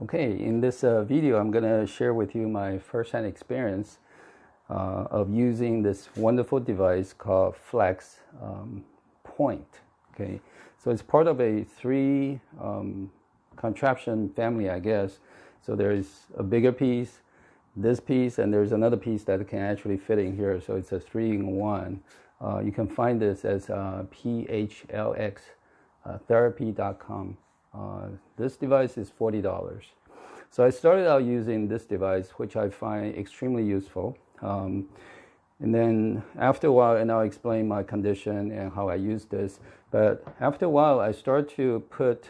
Okay, in this video, I'm going to share with you my first-hand experience of using this wonderful device called Phlx Point. Okay, so it's part of a three contraption family, I guess. So there's a bigger piece, this piece, and there's another piece that can actually fit in here. So it's a 3-in-1. You can find this as phlxtherapy.com. This device is $40. So I started out using this device, which I find extremely useful. And then after a while, and I'll explain my condition and how I use this. But after a while, I start to put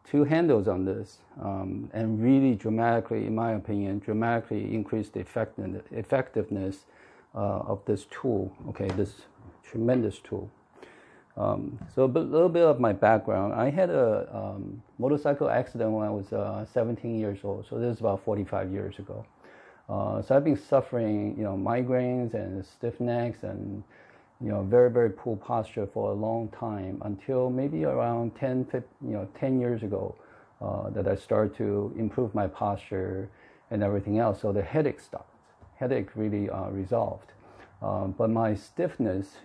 two handles on this and really dramatically, in my opinion, dramatically increase the effectiveness of this tool. Okay, this tremendous tool. So a little bit of my background. I had a motorcycle accident when I was 17 years old. So this is about 45 years ago. So I've been suffering, migraines and stiff necks and, very, very poor posture for a long time until maybe around 10 years ago that I started to improve my posture and everything else. So the headache stopped. Headache really resolved. But my stiffness,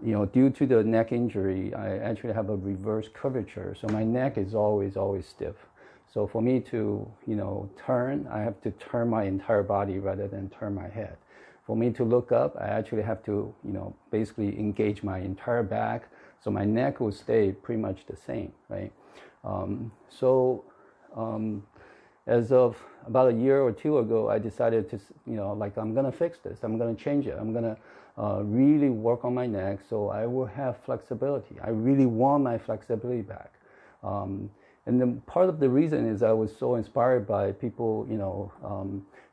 due to the neck injury, I actually have a reverse curvature. So my neck is always stiff. So for me to, turn, I have to turn my entire body rather than turn my head. For me to look up, I actually have to, basically engage my entire back. So my neck will stay pretty much the same, right? As of about a year or two ago, I decided to, I'm going to fix this. I'm going to change it. I'm going to really work on my neck so I will have flexibility. I really want my flexibility back. And then part of the reason is I was so inspired by people,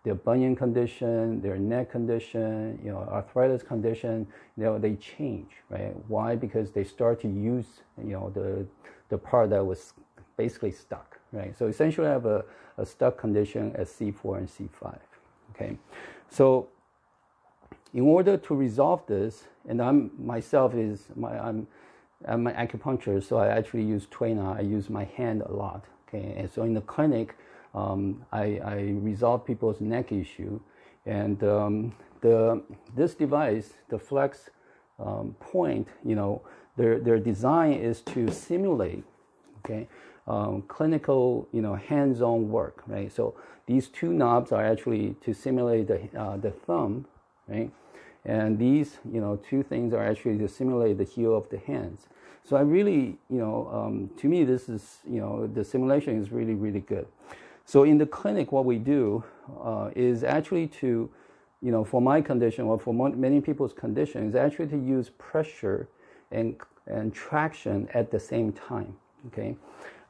their bunion condition, their neck condition, arthritis condition, they change, right? Why? Because they start to use, the part that was basically stuck, right? So essentially I have a stuck condition at C4 and C5, okay? So in order to resolve this, and I'm an acupuncturist, so I actually use Tuina. I use my hand a lot. Okay, and so in the clinic, I resolve people's neck issue, and this device, the Phlx Point, their design is to simulate, okay, clinical, hands-on work, right? So these two knobs are actually to simulate the thumb, right? And these, two things are actually to simulate the heel of the hands. So I really, to me, this is, the simulation is really, really good. So in the clinic, what we do is actually to, for my condition or for many people's condition, is actually to use pressure and traction at the same time, okay?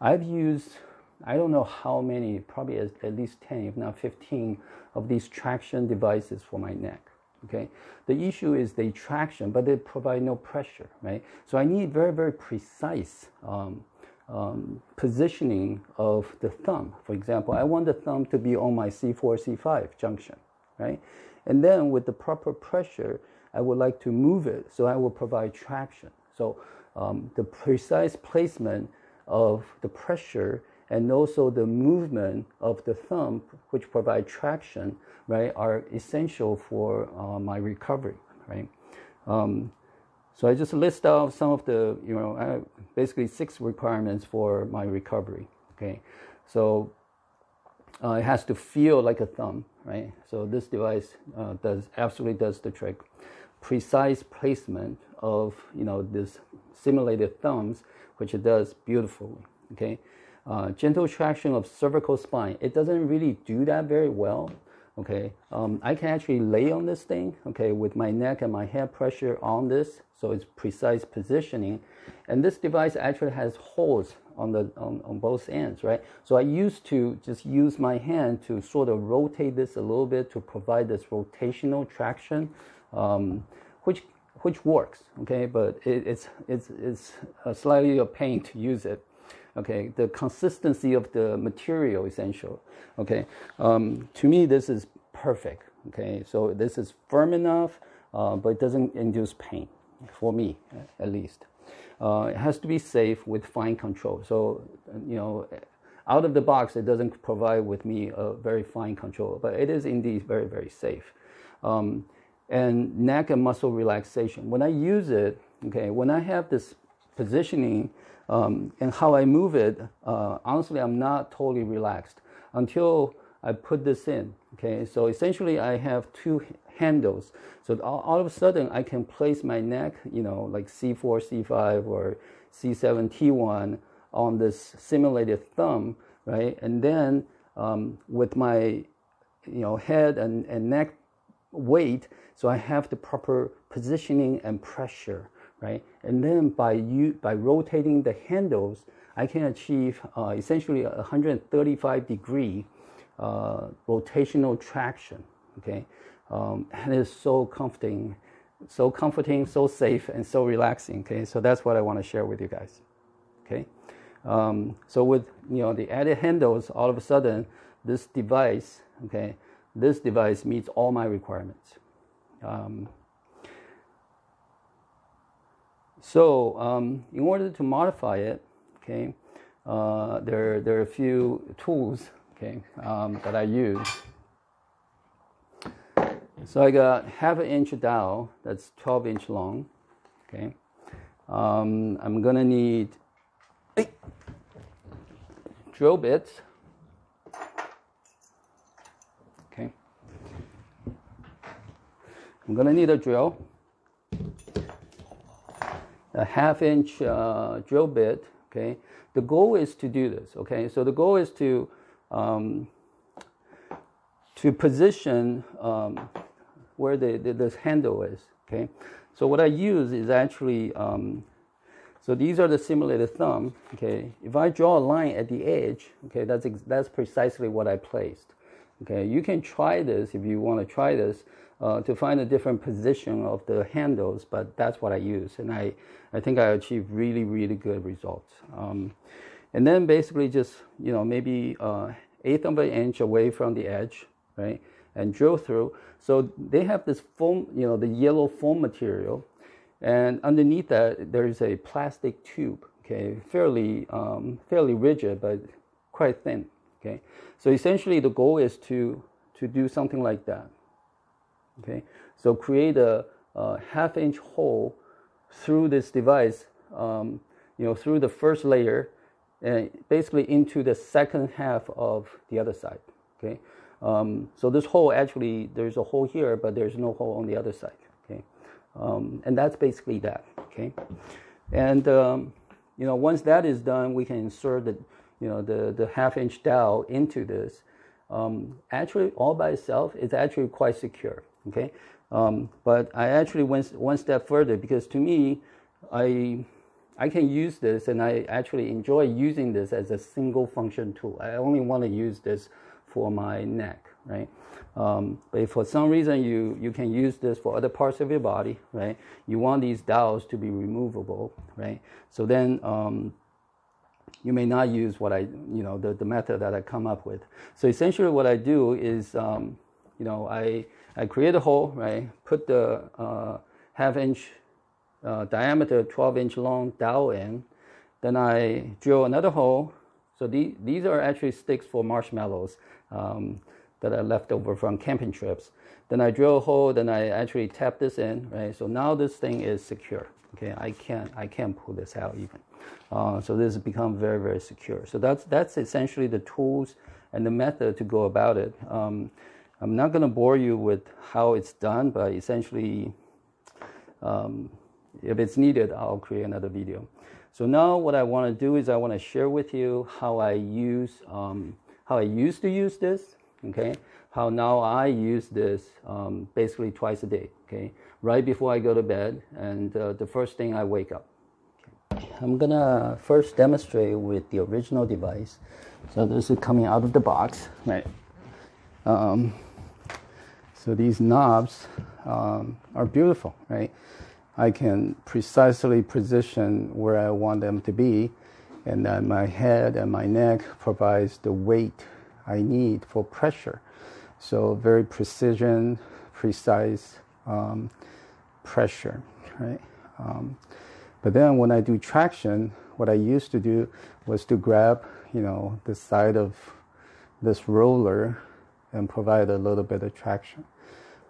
I've used, I don't know how many, probably at least 10, if not 15 of these traction devices for my neck. Okay, the issue is the traction, but they provide no pressure, right? So I need very, very precise positioning of the thumb. For example, I want the thumb to be on my C4, C5 junction, right? And then with the proper pressure, I would like to move it, so I will provide traction. So the precise placement of the pressure and also the movement of the thumb, which provide traction, right, are essential for my recovery, right? So I just list out some of the, basically 6 requirements for my recovery, okay? So it has to feel like a thumb, right? So this device absolutely does the trick. Precise placement of, this simulated thumbs, which it does beautifully, okay? Gentle traction of cervical spine. It doesn't really do that very well, okay? I can actually lay on this thing, okay, with my neck and my head pressure on this, so it's precise positioning. And this device actually has holes on both ends, right? So I used to just use my hand to sort of rotate this a little bit to provide this rotational traction, which works, okay? But it's slightly a pain to use it. Okay, the consistency of the material essential. Okay, to me this is perfect. Okay, so this is firm enough, but it doesn't induce pain for me, at least. It has to be safe with fine control. So, out of the box, it doesn't provide with me a very fine control, but it is indeed very, very safe. And neck and muscle relaxation. When I use it, okay, when I have this positioning and how I move it, honestly, I'm not totally relaxed until I put this in. Okay, so essentially, I have two handles. So all of a sudden, I can place my neck, like C4, C5, or C7, T1 on this simulated thumb, right? And then with my, head and neck weight, so I have the proper positioning and pressure, right? And then by rotating the handles, I can achieve essentially 135-degree rotational traction, okay? And it's so comforting, so safe, and so relaxing, okay? So that's what I want to share with you guys, okay? So with, the added handles, all of a sudden, this device meets all my requirements. In order to modify it, okay, there are a few tools, okay, that I use. So I got 1/2 inch dowel that's 12 inch long, okay. I'm gonna need drill bits, okay. I'm gonna need a drill, a 1/2 inch drill bit, okay. The goal is to do this, okay. So the goal is to position where this handle is, okay. So what I use is actually, so these are the simulated thumb, okay. If I draw a line at the edge, okay, that's precisely what I placed, okay. You can try this if you want to try this to find a different position of the handles, but that's what I use, and I think I achieved really, really good results. And then basically just, maybe 1/8 of an inch away from the edge, right, and drill through. So they have this foam, the yellow foam material, and underneath that there is a plastic tube, okay, fairly rigid but quite thin, okay. So essentially the goal is to do something like that, okay. So create a 1/2 inch hole through this device, through the first layer, and basically into the second half of the other side, okay. So this hole, actually, there's a hole here, but there's no hole on the other side, okay. And that's basically that, okay. And once that is done, we can insert the 1/2 inch dowel into this. Actually, all by itself, it's actually quite secure, okay. But I actually went one step further, because to me, I can use this, and I actually enjoy using this as a single function tool. I only want to use this for my neck, right? But if for some reason you can use this for other parts of your body, right? You want these dowels to be removable, right? So then you may not use what the method that I come up with. So essentially what I do is, I create a hole, right? Put the 1/2 inch diameter, 12 inch long dowel in. Then I drill another hole. So these are actually sticks for marshmallows that are left over from camping trips. Then I drill a hole, then I actually tap this in, right? So now this thing is secure, okay? I can't pull this out even. So this has become very, very secure. So that's essentially the tools and the method to go about it. I'm not gonna bore you with how it's done, but essentially, if it's needed, I'll create another video. So now what I want to do is I want to share with you how I used to use this, okay? How now I use this basically twice a day, okay? Right before I go to bed, and the first thing I wake up. Okay. I'm gonna first demonstrate with the original device. So this is coming out of the box, right? So these knobs are beautiful, right? I can precisely position where I want them to be, and then my head and my neck provides the weight I need for pressure. So very precise pressure, right? But then when I do traction, what I used to do was to grab, the side of this roller and provide a little bit of traction.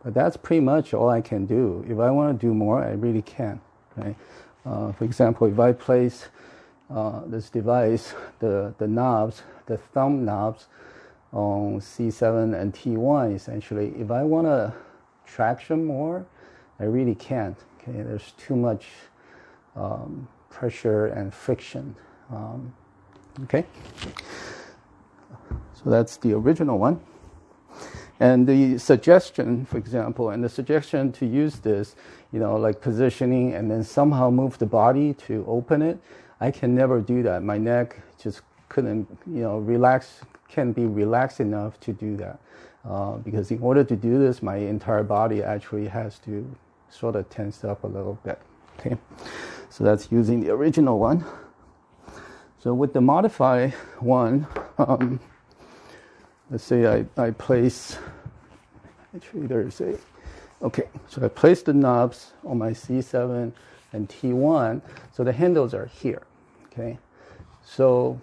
But that's pretty much all I can do. If I want to do more, I really can. Right? For example, if I place this device, the knobs, the thumb knobs on C7 and T1, essentially, if I want to traction more, I really can't. Okay, there's too much pressure and friction. Okay, so that's the original one. And the suggestion, for example, to use this, like positioning and then somehow move the body to open it, I can never do that. My neck just couldn't, can't be relaxed enough to do that. Because in order to do this, my entire body actually has to sort of tense up a little bit. Okay, so that's using the original one. So with the modified one, let's say I place, actually there's so I place the knobs on my C7 and T1, so the handles are here, okay? So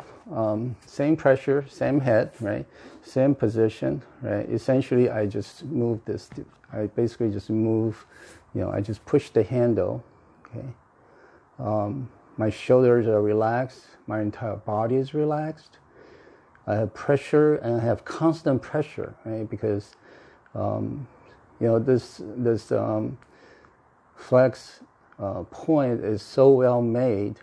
same pressure, same head, right? Same position, right? Essentially, I just move this, I basically just move, I just push the handle, okay? My shoulders are relaxed, my entire body is relaxed. I have pressure and I have constant pressure, right? Because this Phlx Point is so well made.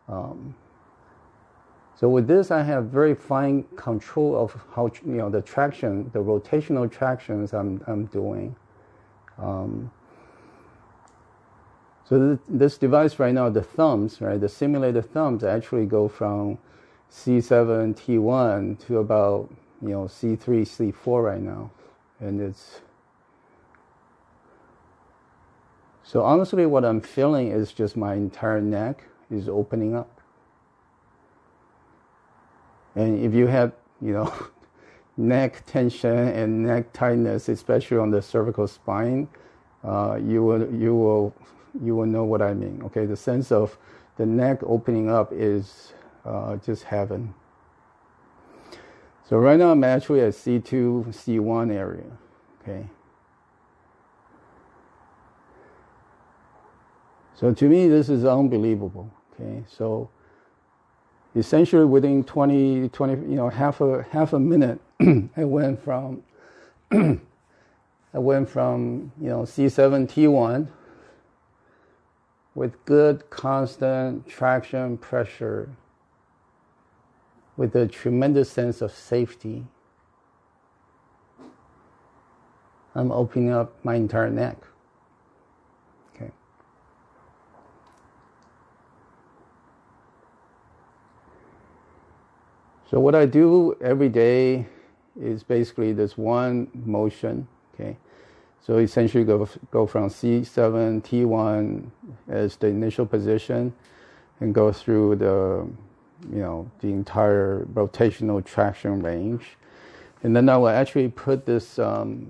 So with this, I have very fine control of how the traction, the rotational tractions I'm doing. So this device right now, the thumbs, right? The simulated thumbs actually go from C7, T1 to about, C3, C4 right now. And so honestly, what I'm feeling is just my entire neck is opening up. And if you have, neck tension and neck tightness, especially on the cervical spine, you will know what I mean. Okay, the sense of the neck opening up is just heaven. So right now I'm actually at C2, C1 area. Okay. So to me, this is unbelievable. Okay, so essentially within 20, half a minute, I went from C7, T1 with good constant traction pressure, with a tremendous sense of safety. I'm opening up my entire neck. Okay. So what I do every day is basically this one motion. Okay. So essentially go from C7, T1 as the initial position and go through the entire rotational traction range. And then I will actually put this, the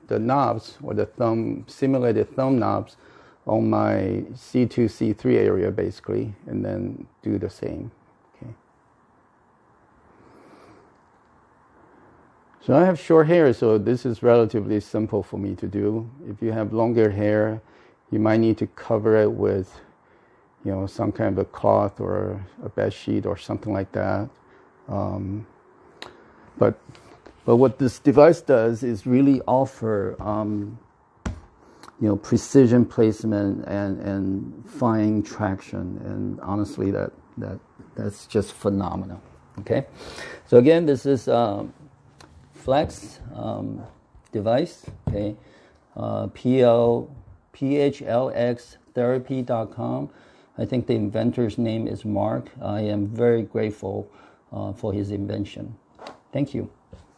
knobs or the simulated thumb knobs on my C2, C3 area basically, and then do the same. Okay. So I have short hair, so this is relatively simple for me to do. If you have longer hair, you might need to cover it with some kind of a cloth or a bed sheet or something like that. But what this device does is really offer, precision placement and fine traction. And honestly, that's just phenomenal. Okay. So again, this is Phlx device. Okay. PHLXtherapy.com. I think the inventor's name is Mark. I am very grateful for his invention. Thank you.